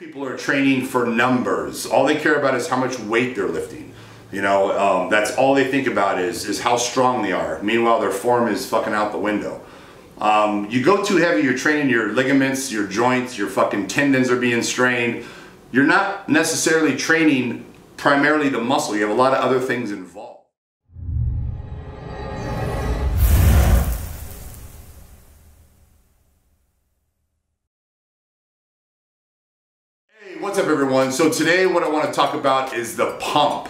People are training for numbers. All they care about is how much weight they're lifting. That's all they think about is how strong they are. Meanwhile, their form is fucking out the window. You go too heavy, you're training your ligaments, your joints, your fucking tendons are being strained. You're not necessarily training primarily the muscle. You have a lot of other things involved. What's up, everyone? So today what I want to talk about is the pump.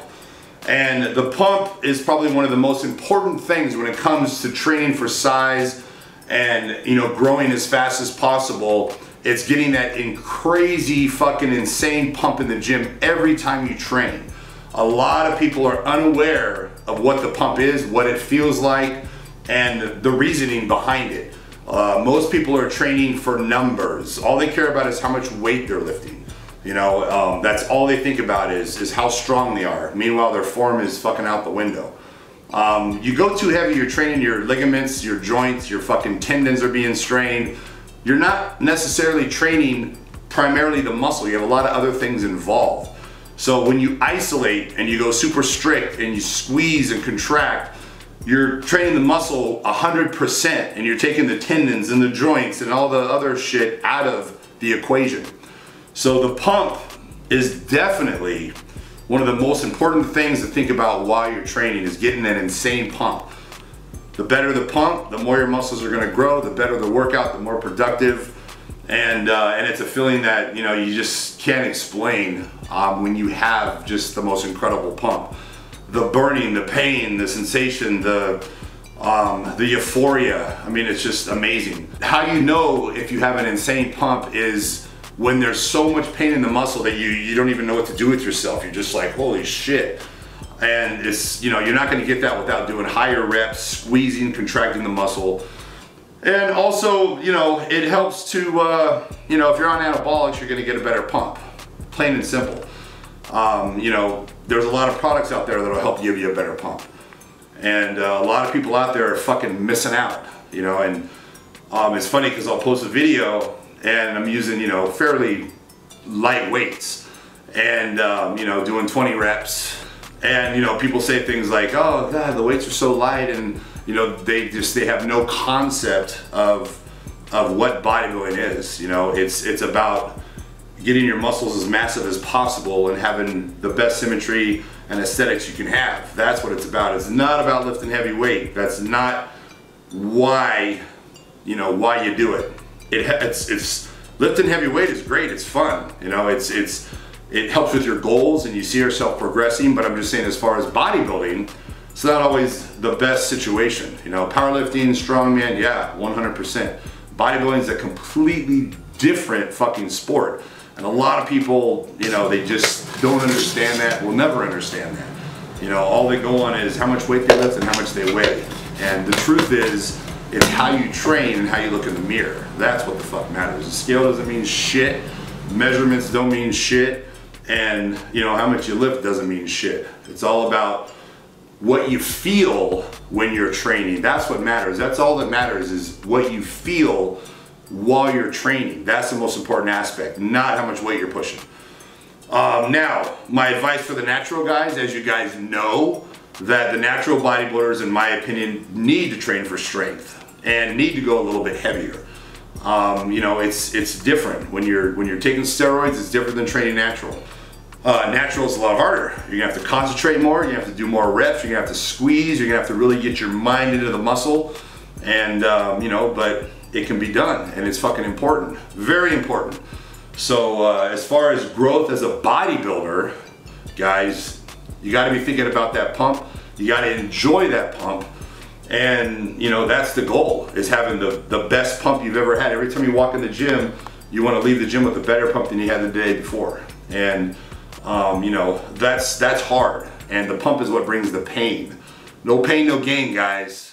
And the pump is probably one of the most important things when it comes to training for size and growing as fast as possible. It's getting that crazy fucking insane pump in the gym every time you train. A lot of people are unaware of what the pump is, what it feels like, and the reasoning behind it. Most people are training for numbers. All they care about is how much weight they're lifting. That's all they think about is how strong they are. Meanwhile, their form is fucking out the window. You go too heavy, you're training your ligaments, your joints, your fucking tendons are being strained. You're not necessarily training primarily the muscle. You have a lot of other things involved. So when you isolate and you go super strict and you squeeze and contract, you're training the muscle 100% and you're taking the tendons and the joints and all the other shit out of the equation. So the pump is definitely one of the most important things to think about while you're training, is getting an insane pump. The better the pump, the more your muscles are going to grow, the better the workout, the more productive, and it's a feeling that you just can't explain when you have just the most incredible pump. The burning, the pain, the sensation, the euphoria. I mean, it's just amazing. How you know if you have an insane pump is when there's so much pain in the muscle that you don't even know what to do with yourself. You're just like, holy shit. And it's, you're not going to get that without doing higher reps, squeezing, contracting the muscle. And also, it helps to, if you're on anabolics, you're going to get a better pump. Plain and simple. There's a lot of products out there that'll help give you a better pump. And a lot of people out there are fucking missing out, and it's funny because I'll post a video and I'm using, fairly light weights and, doing 20 reps. And, people say things like, oh God, the weights are so light, and, they have no concept of what bodybuilding is. It's about getting your muscles as massive as possible and having the best symmetry and aesthetics you can have. That's what it's about. It's not about lifting heavy weight. That's not why, why you do it. It's lifting heavy weight is great. It's fun. It helps with your goals and you see yourself progressing. But I'm just saying, as far as bodybuilding, it's not always the best situation. Powerlifting, strongman, yeah, 100%. Bodybuilding is a completely different fucking sport, and a lot of people, they just don't understand that. Will never understand that. All they go on is how much weight they lift and how much they weigh. And the truth is, it's how you train and how you look in the mirror. That's what the fuck matters. The scale doesn't mean shit. Measurements don't mean shit. And how much you lift doesn't mean shit. It's all about what you feel when you're training. That's what matters. That's all that matters, is what you feel while you're training. That's the most important aspect, not how much weight you're pushing. Now, my advice for the natural guys, as you guys know, that the natural bodybuilders, in my opinion, need to train for strength and need to go a little bit heavier. It's different when you're taking steroids. It's different than training natural. Natural is a lot harder. You're gonna have to concentrate more. You have to do more reps. You're gonna have to squeeze. You're gonna have to really get your mind into the muscle, and but it can be done, and it's fucking important, very important. So as far as growth as a bodybuilder, guys, you got to be thinking about that pump. You got to enjoy that pump. And that's the goal, is having the best pump you've ever had. Every time you walk in the gym, you want to leave the gym with a better pump than you had the day before. And that's hard. And the pump is what brings the pain. No pain, no gain, guys.